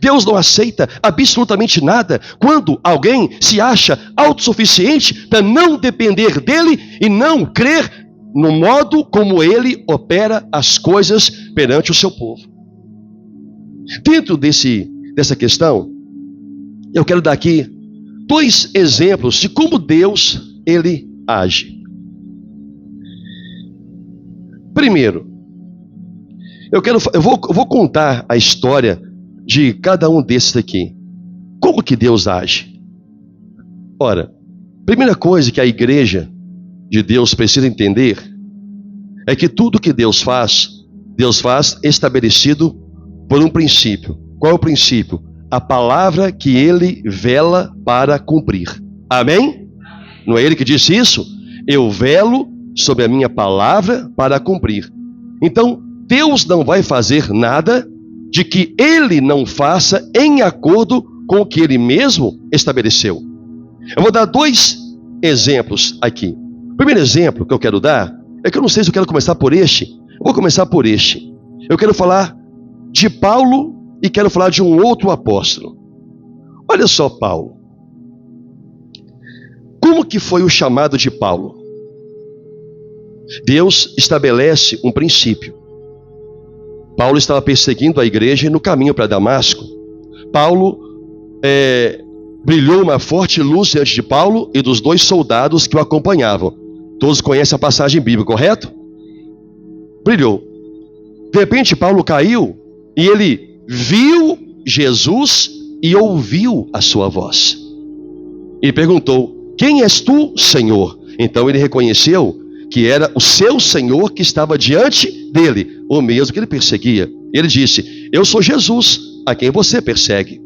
Deus não aceita absolutamente nada quando alguém se acha autossuficiente para não depender dele e não crer no modo como ele opera as coisas perante o seu povo. Dentro dessa questão, eu quero dar aqui 2 exemplos de como Deus, ele age. Primeiro, eu vou contar a história de cada um desses aqui. Como que Deus age? Ora, primeira coisa que a igreja de Deus precisa entender é que tudo que Deus faz estabelecido por um princípio. Qual é o princípio? A palavra que ele vela para cumprir. Amém? Não é ele que disse isso? Eu velo sobre a minha palavra para cumprir. Então, Deus não vai fazer nada de que ele não faça em acordo com o que ele mesmo estabeleceu. Eu vou dar 2 exemplos aqui. O primeiro exemplo que eu quero dar é que eu não sei se eu quero começar por este. Eu vou começar por este. Eu quero falar de Paulo e quero falar de um outro apóstolo. Olha só Paulo. Como que foi o chamado de Paulo? Deus estabelece um princípio. Paulo estava perseguindo a igreja no caminho para Damasco. Paulo brilhou uma forte luz diante de Paulo e dos 2 soldados que o acompanhavam. Todos conhecem a passagem bíblica, correto? Brilhou. De repente Paulo caiu e ele viu Jesus e ouviu a sua voz. E perguntou: quem és tu, Senhor? Então ele reconheceu que era o seu Senhor que estava diante dele, o mesmo que ele perseguia. Ele disse: eu sou Jesus, a quem você persegue.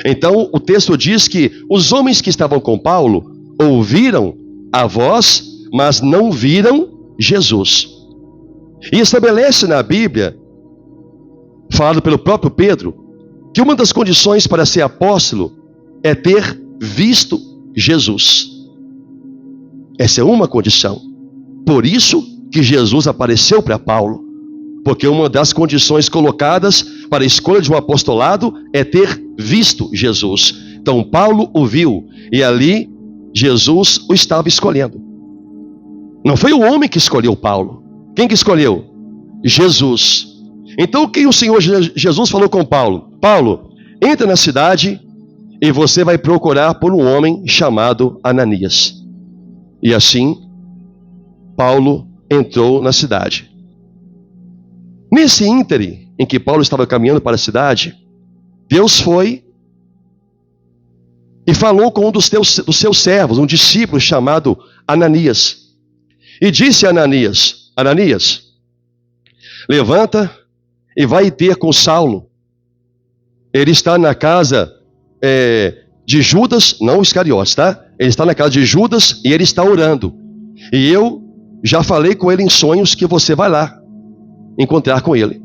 Então o texto diz que os homens que estavam com Paulo ouviram a voz, mas não viram Jesus. E estabelece na Bíblia, falado pelo próprio Pedro, que uma das condições para ser apóstolo é ter visto Jesus. Essa é uma condição. Por isso que Jesus apareceu para Paulo, porque uma das condições colocadas para a escolha de um apostolado é ter visto Jesus. Então Paulo o viu e ali Jesus o estava escolhendo. Não foi o homem que escolheu Paulo. Quem que escolheu? Jesus. Então o que o Senhor Jesus falou com Paulo? Paulo, entra na cidade e você vai procurar por um homem chamado Ananias. E assim, Paulo entrou na cidade. Nesse íntere em que Paulo estava caminhando para a cidade, Deus foi e falou com um dos seus servos, um discípulo chamado Ananias. E disse a Ananias: Ananias, levanta e vai ter com Saulo. Ele está na casa de Judas, não Iscariotes, tá? Ele está na casa de Judas e ele está orando. E eu já falei com ele em sonhos que você vai lá encontrar com ele.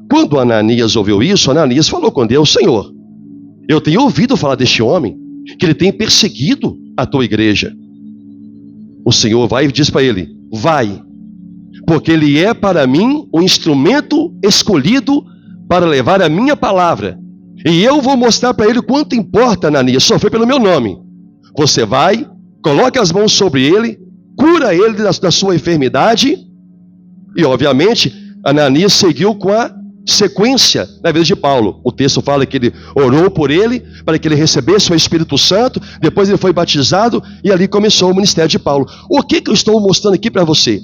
Quando Ananias ouviu isso, Ananias falou com Deus: Senhor, eu tenho ouvido falar deste homem, que ele tem perseguido a tua igreja. O Senhor vai e diz para ele: vai, porque ele é para mim um instrumento escolhido para levar a minha palavra. E eu vou mostrar para ele quanto importa, Ananias, sofrer pelo meu nome. Você vai, coloque as mãos sobre ele, cura ele da sua enfermidade. E obviamente Ananias seguiu com a sequência na vida de Paulo. O texto fala que ele orou por ele, para que ele recebesse o Espírito Santo. Depois ele foi batizado e ali começou o ministério de Paulo. O que eu estou mostrando aqui para você?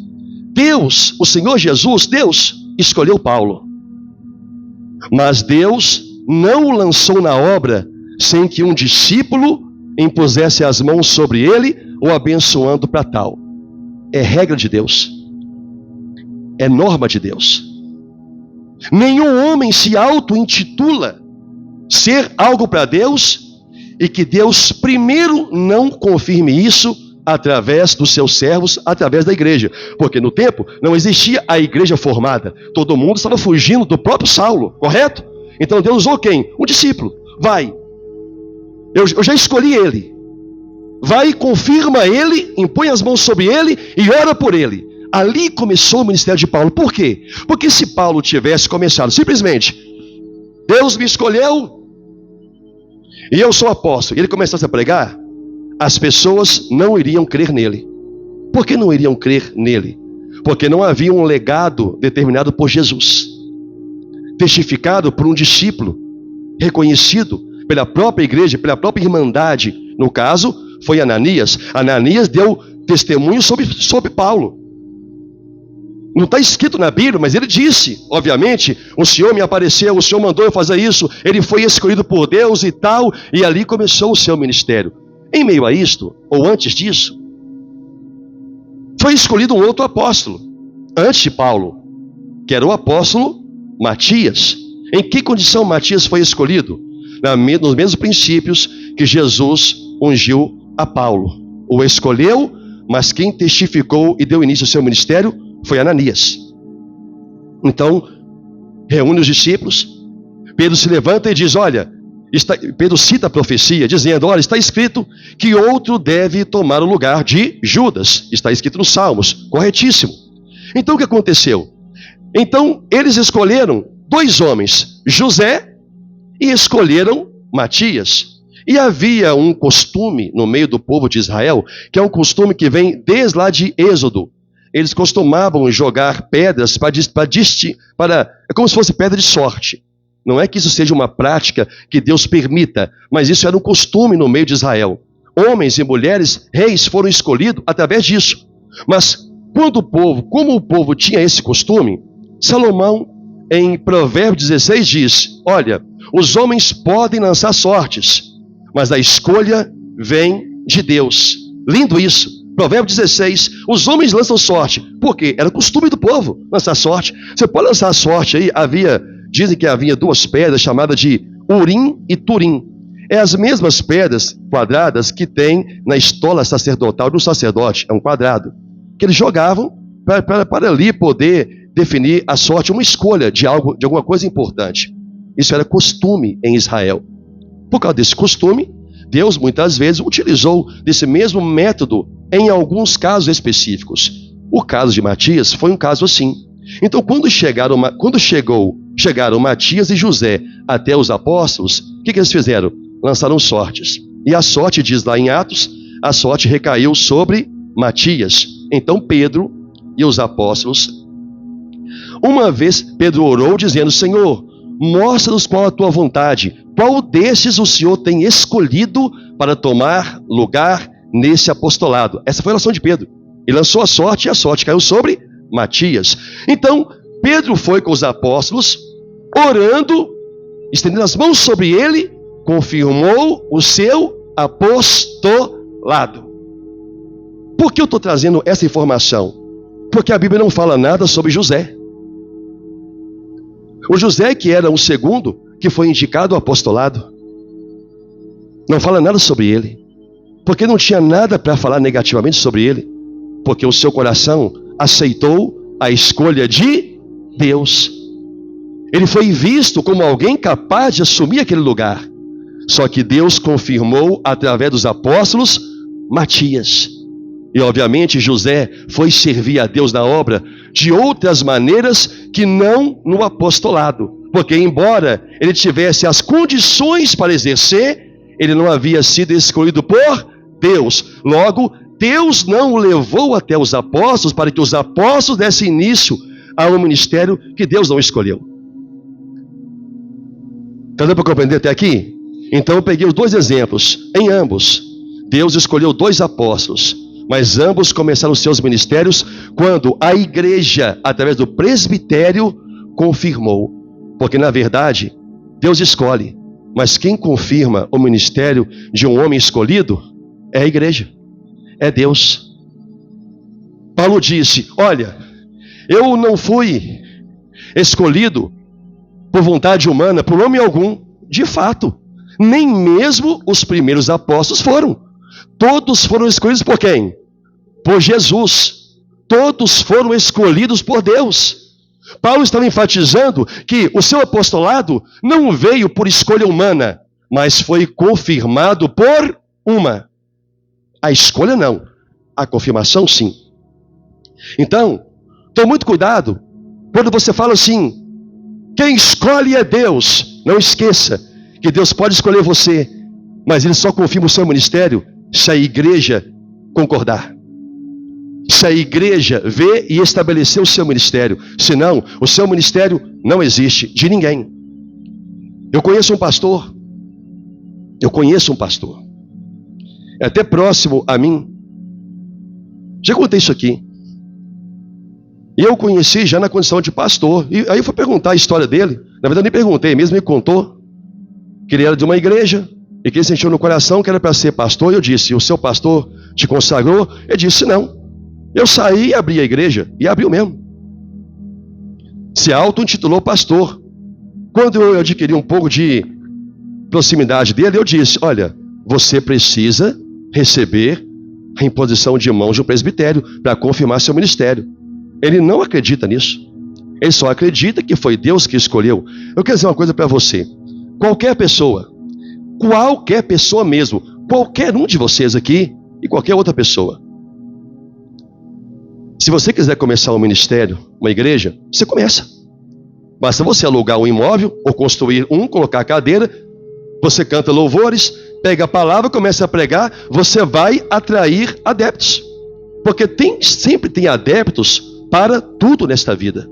Deus, o Senhor Jesus, Deus escolheu Paulo, mas Deus não o lançou na obra sem que um discípulo impusesse as mãos sobre ele, o abençoando para tal. É regra de Deus, é norma de Deus. Nenhum homem se auto-intitula ser algo para Deus e que Deus primeiro não confirme isso através dos seus servos, através da igreja. Porque no tempo não existia a igreja formada. Todo mundo estava fugindo do próprio Saulo, correto? Então Deus usou quem? Um discípulo. Vai, eu já escolhi ele. Vai, confirma ele, impõe as mãos sobre ele e ora por ele. Ali começou o ministério de Paulo. Por quê? Porque se Paulo tivesse começado simplesmente Deus me escolheu e eu sou apóstolo. E ele começasse a pregar, as pessoas não iriam crer nele. Por que não iriam crer nele? Porque não havia um legado determinado por Jesus, testificado por um discípulo, reconhecido pela própria igreja, pela própria irmandade. No caso, foi Ananias. Ananias deu testemunho sobre Paulo. Não está escrito na Bíblia, mas ele disse, obviamente, o Senhor me apareceu, o Senhor mandou eu fazer isso, ele foi escolhido por Deus e tal, e ali começou o seu ministério. Em meio a isto, ou antes disso, foi escolhido um outro apóstolo, antes de Paulo, que era o apóstolo Matias. Em que condição Matias foi escolhido? Nos mesmos princípios que Jesus ungiu a Paulo. O escolheu, mas quem testificou e deu início ao seu ministério foi Ananias. Então, reúne os discípulos, Pedro se levanta e diz, olha, Pedro cita a profecia, dizendo, olha, está escrito que outro deve tomar o lugar de Judas. Está escrito nos Salmos, corretíssimo. Então o que aconteceu? Então eles escolheram 2 homens, José, e escolheram Matias. E havia um costume no meio do povo de Israel, que é um costume que vem desde lá de Êxodo. Eles costumavam jogar pedras é como se fosse pedra de sorte. Não é que isso seja uma prática que Deus permita, mas isso era um costume no meio de Israel. Homens e mulheres, reis, foram escolhidos através disso. Mas como o povo tinha esse costume, Salomão, em Provérbios 16, diz, olha, os homens podem lançar sortes, mas a escolha vem de Deus. Lindo isso. Provérbios 16, os homens lançam sorte. Por quê? Era o costume do povo lançar sorte. Você pode lançar sorte aí, dizem que havia 2 pedras chamadas de Urim e Turim. É as mesmas pedras quadradas que tem na estola sacerdotal do sacerdote. É um quadrado. Que eles jogavam para ali poder definir a sorte, uma escolha de alguma coisa importante. Isso era costume em Israel. Por causa desse costume, Deus muitas vezes utilizou desse mesmo método em alguns casos específicos. O caso de Matias foi um caso assim. Então, quando chegaram Matias e José até os apóstolos, o que eles fizeram? Lançaram sortes. E a sorte, diz lá em Atos, a sorte recaiu sobre Matias. Então Pedro e os apóstolos, uma vez Pedro orou dizendo, Senhor, mostra-nos qual a tua vontade, qual desses o Senhor tem escolhido para tomar lugar nesse apostolado. Essa foi a oração de Pedro. Ele lançou a sorte e a sorte caiu sobre Matias. Então, Pedro foi com os apóstolos, orando, estendendo as mãos sobre ele, confirmou o seu apostolado. Por que eu estou trazendo essa informação? Porque a Bíblia não fala nada sobre José. O José, que era o segundo, que foi indicado ao apostolado, não fala nada sobre ele. Porque não tinha nada para falar negativamente sobre ele. Porque o seu coração aceitou a escolha de Deus. Ele foi visto como alguém capaz de assumir aquele lugar. Só que Deus confirmou através dos apóstolos Matias. E obviamente José foi servir a Deus na obra de outras maneiras que não no apostolado. Porque embora ele tivesse as condições para exercer, ele não havia sido escolhido por Deus. Logo, Deus não o levou até os apóstolos para que os apóstolos dessem início a um ministério que Deus não escolheu. Está dando para compreender até aqui? Então eu peguei os 2 exemplos. Em ambos, Deus escolheu 2 apóstolos, mas ambos começaram os seus ministérios quando a igreja, através do presbitério, confirmou. Porque na verdade, Deus escolhe, mas quem confirma o ministério de um homem escolhido é a igreja, é Deus. Paulo disse, olha, eu não fui escolhido por vontade humana, por homem algum. De fato, nem mesmo os primeiros apóstolos foram. Todos foram escolhidos por quem? Por Jesus. Todos foram escolhidos por Deus. Paulo estava enfatizando que o seu apostolado não veio por escolha humana, mas foi confirmado por uma. A escolha não, a confirmação sim. Então, tome muito cuidado quando você fala assim, quem escolhe é Deus. Não esqueça que Deus pode escolher você, mas Ele só confirma o seu ministério se a igreja concordar. Se a igreja vê e estabelecer o seu ministério. Senão, o seu ministério não existe de ninguém. Eu conheço um pastor. É até próximo a mim. Já contei isso aqui. E eu conheci já na condição de pastor. E aí eu fui perguntar a história dele. Na verdade, eu nem perguntei, mesmo me contou que ele era de uma igreja e que ele sentiu no coração que era para ser pastor. E eu disse: o seu pastor te consagrou? Ele disse: não. Eu saí e abri a igreja. E abriu mesmo. Se auto-intitulou pastor. Quando eu adquiri um pouco de proximidade dele, eu disse: olha, você precisa receber a imposição de mãos de um presbitério para confirmar seu ministério. Ele não acredita nisso. Ele só acredita que foi Deus que escolheu. Eu quero dizer uma coisa para você. Qualquer pessoa mesmo, qualquer um de vocês aqui e qualquer outra pessoa, se você quiser começar um ministério, uma igreja, você começa. Basta você alugar um imóvel ou construir um, colocar a cadeira, você canta louvores, pega a palavra, começa a pregar, você vai atrair adeptos. Porque sempre tem adeptos para tudo nesta vida.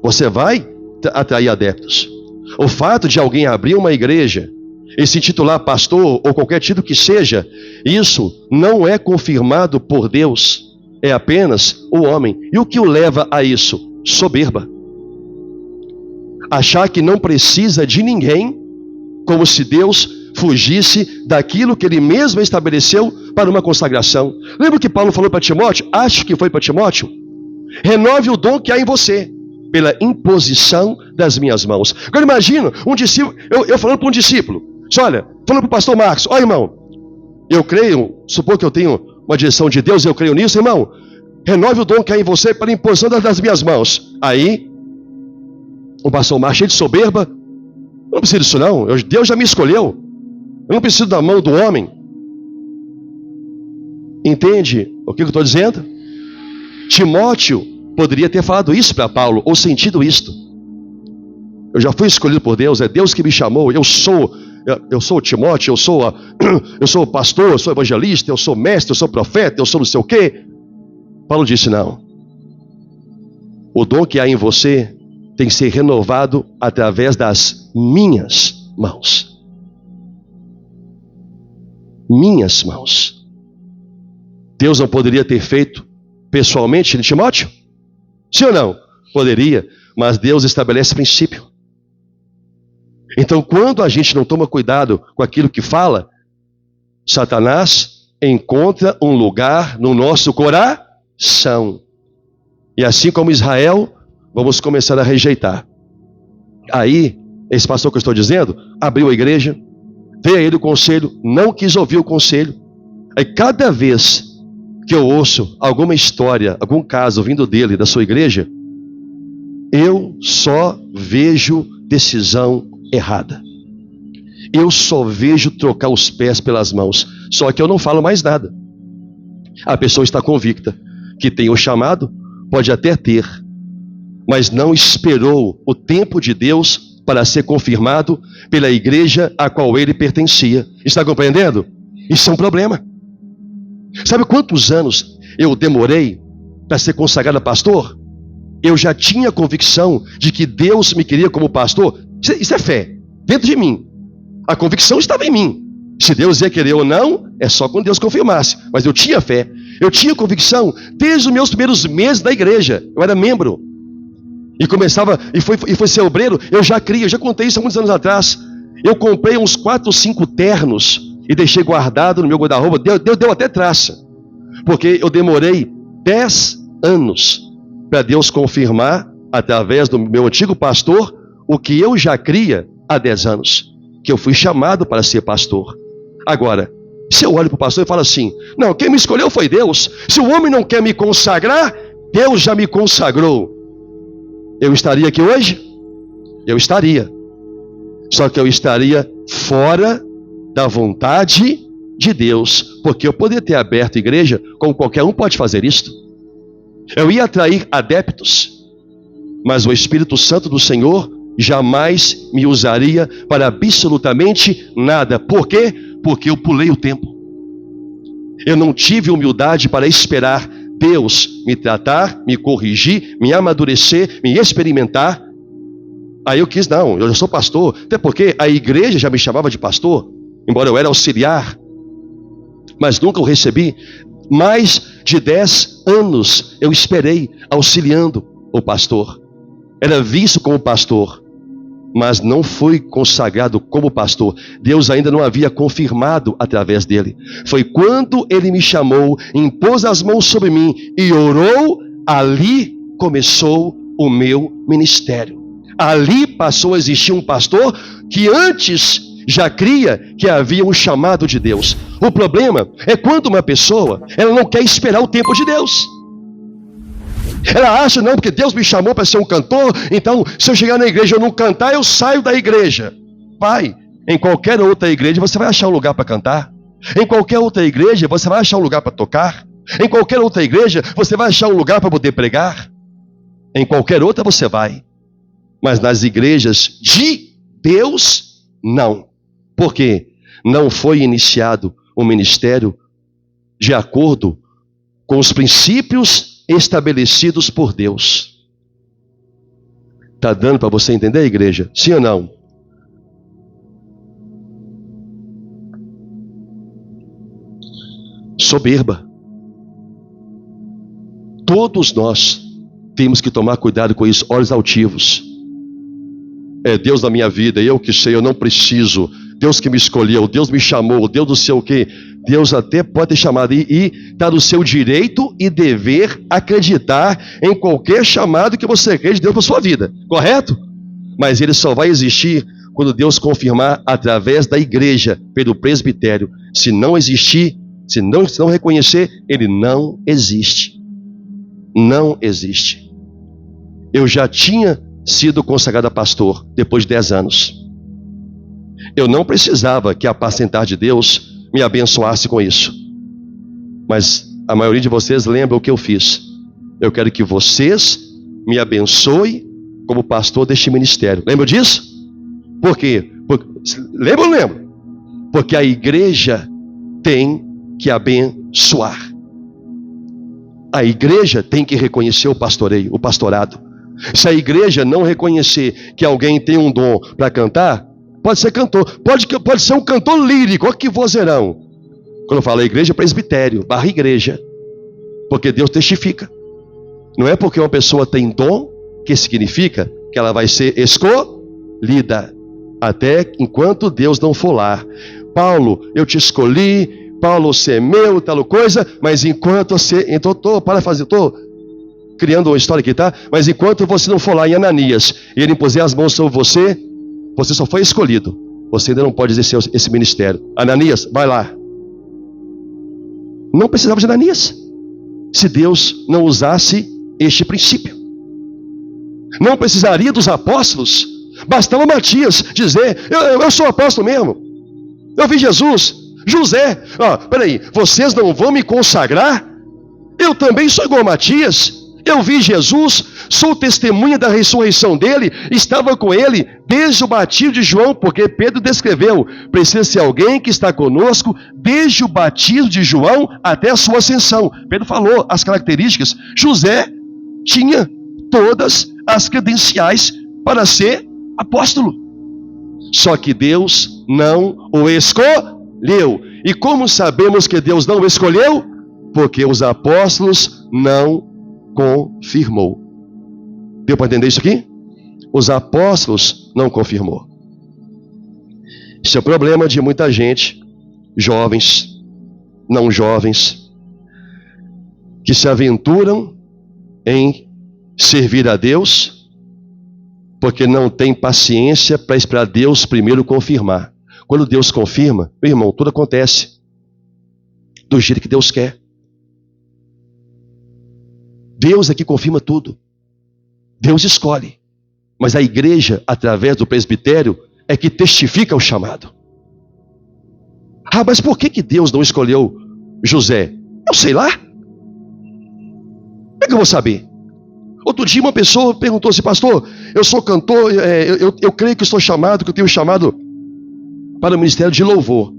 Você vai atrair adeptos. O fato de alguém abrir uma igreja e se intitular pastor ou qualquer título que seja, isso não é confirmado por Deus, é apenas o homem. E o que o leva a isso? Soberba. Achar que não precisa de ninguém, como se Deus fugisse daquilo que Ele mesmo estabeleceu para uma consagração. Lembra que Paulo falou para Timóteo? Acho que foi para Timóteo. Renove o dom que há em você, pela imposição das minhas mãos. Agora imagina um discípulo, eu falando para um discípulo, olha, falando para o pastor Marcos: ó irmão, eu creio, supor que eu tenho uma direção de Deus, eu creio nisso, irmão, renove o dom que há em você pela imposição das minhas mãos. Aí, o pastor Marcos, cheio de soberba: eu não preciso disso não, Deus já me escolheu, eu não preciso da mão do homem. Entende o que eu estou dizendo? Timóteo poderia ter falado isso para Paulo, ou sentido isto: eu já fui escolhido por Deus, é Deus que me chamou, eu sou Timóteo, eu sou pastor, eu sou evangelista, eu sou mestre, eu sou profeta, eu sou não sei o quê. Paulo disse: não, o dom que há em você tem que ser renovado através das minhas mãos. Minhas mãos. Deus não poderia ter feito pessoalmente de Timóteo? Sim ou não? Poderia, mas Deus estabelece princípio. Então, quando a gente não toma cuidado com aquilo que fala, Satanás encontra um lugar no nosso coração. E assim como Israel, vamos começar a rejeitar. Aí, esse pastor que eu estou dizendo, abriu a igreja, veio a ele o conselho, não quis ouvir o conselho. Aí cada vez que eu ouço alguma história, algum caso vindo dele, da sua igreja, eu só vejo decisão errada. Eu só vejo trocar os pés pelas mãos. Só que eu não falo mais nada. A pessoa está convicta que tem o chamado, pode até ter, mas não esperou o tempo de Deus para ser confirmado pela igreja a qual ele pertencia. Está compreendendo? Isso é um problema. Sabe quantos anos eu demorei para ser consagrado a pastor? Eu já tinha convicção de que Deus me queria como pastor. Isso é fé, dentro de mim. A convicção estava em mim. Se Deus ia querer ou não, é só quando Deus confirmasse. Mas eu tinha fé, eu tinha convicção desde os meus primeiros meses da igreja. Eu era membro. E começava, e foi ser obreiro, eu já contei isso há muitos anos atrás. Eu comprei uns 4 ou 5 ternos e deixei guardado no meu guarda-roupa, deu até traça. Porque eu demorei 10 anos para Deus confirmar, através do meu antigo pastor, o que eu já cria há 10 anos. Que eu fui chamado para ser pastor. Agora, se eu olho para o pastor e falo assim: não, quem me escolheu foi Deus. Se o homem não quer me consagrar, Deus já me consagrou. Eu estaria aqui hoje? Eu estaria. Só que eu estaria fora da vontade de Deus, porque eu poderia ter aberto a igreja, como qualquer um pode fazer isto. Eu ia atrair adeptos, mas o Espírito Santo do Senhor jamais me usaria para absolutamente nada. Por quê? Porque eu pulei o tempo. Eu não tive humildade para esperar Deus me tratar, me corrigir, me amadurecer, me experimentar. Aí eu quis, não, eu já sou pastor. Até porque a igreja já me chamava de pastor, embora eu era auxiliar. Mas nunca o recebi. Mais de 10 anos eu esperei auxiliando o pastor. Era visto como pastor, mas não foi consagrado como pastor. Deus ainda não havia confirmado através dele. Foi quando ele me chamou, impôs as mãos sobre mim e orou, ali começou o meu ministério. Ali passou a existir um pastor que antes já cria que havia um chamado de Deus. O problema é quando uma pessoa, ela não quer esperar o tempo de Deus. Ela acha, não, porque Deus me chamou para ser um cantor, então se eu chegar na igreja e eu não cantar, eu saio da igreja. Pai, em qualquer outra igreja você vai achar um lugar para cantar. Em qualquer outra igreja você vai achar um lugar para tocar. Em qualquer outra igreja você vai achar um lugar para poder pregar. Em qualquer outra você vai. Mas nas igrejas de Deus, não. Por quê? Não foi iniciado o ministério de acordo com os princípios estabelecidos por Deus. Está dando para você entender, igreja? Sim ou não? Soberba. Todos nós temos que tomar cuidado com isso, olhos altivos. É Deus na minha vida, eu que sei, eu não preciso. Deus que me escolheu, Deus me chamou, Deus não sei o quê. Deus até pode ter chamado e está no seu direito e dever acreditar em qualquer chamado que você quer de Deus para sua vida, correto? Mas ele só vai existir quando Deus confirmar através da igreja, pelo presbitério. Se não existir, se não reconhecer, ele não existe. Não existe. Eu já tinha sido consagrado a pastor depois de 10 anos. Eu não precisava que a apacentar de Deus me abençoasse com isso. Mas a maioria de vocês lembra o que eu fiz. Eu quero que vocês me abençoem como pastor deste ministério. Lembra disso? Por quê? Lembra ou não lembra? Porque a igreja tem que abençoar. A igreja tem que reconhecer o pastoreio, o pastorado. Se a igreja não reconhecer que alguém tem um dom para cantar, pode ser cantor, pode ser um cantor lírico, olha que vozeirão. Quando eu falo igreja, presbitério, barra igreja. Porque Deus testifica. Não é porque uma pessoa tem dom que significa que ela vai ser escolhida. Até enquanto Deus não for lá. Paulo, eu te escolhi, Paulo, você é meu, tal coisa, mas enquanto você... Então estou criando uma história aqui, tá? Mas enquanto você não for lá em Ananias e ele impuser as mãos sobre você, você só foi escolhido. Você ainda não pode exercer esse ministério. Ananias, vai lá. Não precisava de Ananias, se Deus não usasse este princípio. Não precisaria dos apóstolos. Bastava Matias dizer, eu sou apóstolo mesmo. Eu vi Jesus. José, peraí, vocês não vão me consagrar? Eu também sou igual a Matias. Eu vi Jesus, sou testemunha da ressurreição dele, estava com ele desde o batismo de João, porque Pedro descreveu, precisa ser alguém que está conosco desde o batismo de João até a sua ascensão. Pedro falou as características. José tinha todas as credenciais para ser apóstolo. Só que Deus não o escolheu. E como sabemos que Deus não o escolheu? Porque os apóstolos não confirmou. Deu para entender isso aqui? Os apóstolos não confirmou. Esse é o problema de muita gente, jovens, não jovens, que se aventuram em servir a Deus, porque não tem paciência para esperar Deus primeiro confirmar. Quando Deus confirma, meu irmão, tudo acontece do jeito que Deus quer. Deus é que confirma tudo. Deus escolhe. Mas a igreja, através do presbitério, é que testifica o chamado. Mas por que Deus não escolheu José? Eu sei lá. Como é que eu vou saber? Outro dia uma pessoa perguntou assim: pastor, eu sou cantor, eu creio que estou chamado, que eu tenho chamado para o ministério de louvor.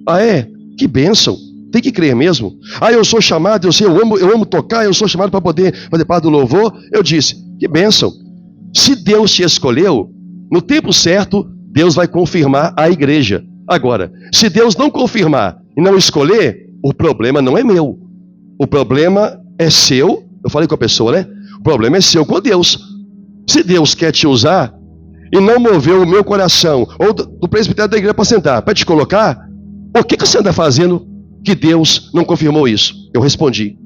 Ah, é? Que bênção. Tem que crer mesmo. Ah, eu sou chamado, eu amo tocar, eu sou chamado para poder fazer parte do louvor. Eu disse: que bênção. Se Deus te escolheu, no tempo certo, Deus vai confirmar a igreja. Agora, se Deus não confirmar e não escolher, o problema não é meu. O problema é seu. Eu falei com a pessoa, né? O problema é seu com Deus. Se Deus quer te usar e não moveu o meu coração, ou do presbitério da igreja para sentar, para te colocar, o que você anda fazendo que Deus não confirmou isso? Eu respondi.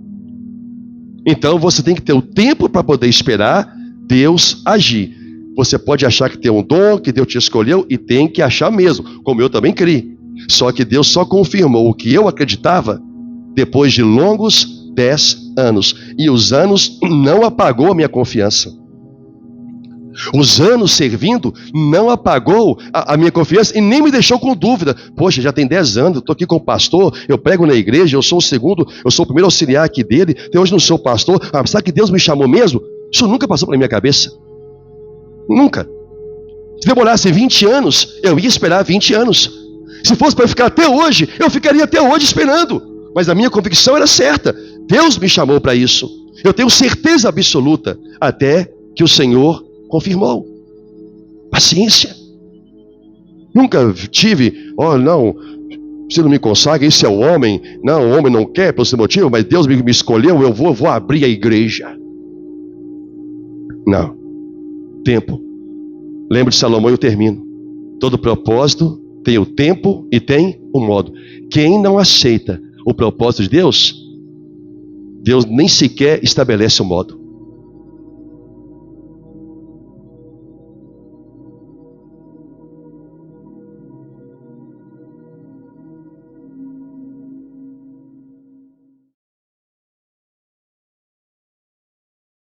Então você tem que ter o tempo para poder esperar Deus agir. Você pode achar que tem um dom, que Deus te escolheu, e tem que achar mesmo, como eu também criei. Só que Deus só confirmou o que eu acreditava depois de longos 10 anos. E os anos não apagou a minha confiança. Os anos servindo não apagou a minha confiança e nem me deixou com dúvida. Poxa, já tem 10 anos, eu estou aqui com o pastor, eu prego na igreja, eu sou o primeiro auxiliar aqui dele, até hoje não sou pastor. Ah, será que Deus me chamou mesmo? Isso nunca passou pela minha cabeça. Nunca. Se demorasse 20 anos, eu ia esperar 20 anos. Se fosse para ficar até hoje, eu ficaria até hoje esperando. Mas a minha convicção era certa. Deus me chamou para isso. Eu tenho certeza absoluta, até que o Senhor confirmou. Paciência. Nunca tive, não, você não me consagra, esse é o homem. Não, o homem não quer por esse motivo, mas Deus me escolheu, eu vou abrir a igreja. Não. Tempo. Lembro de Salomão e eu termino. Todo propósito tem o tempo e tem o modo. Quem não aceita o propósito de Deus, Deus nem sequer estabelece o modo.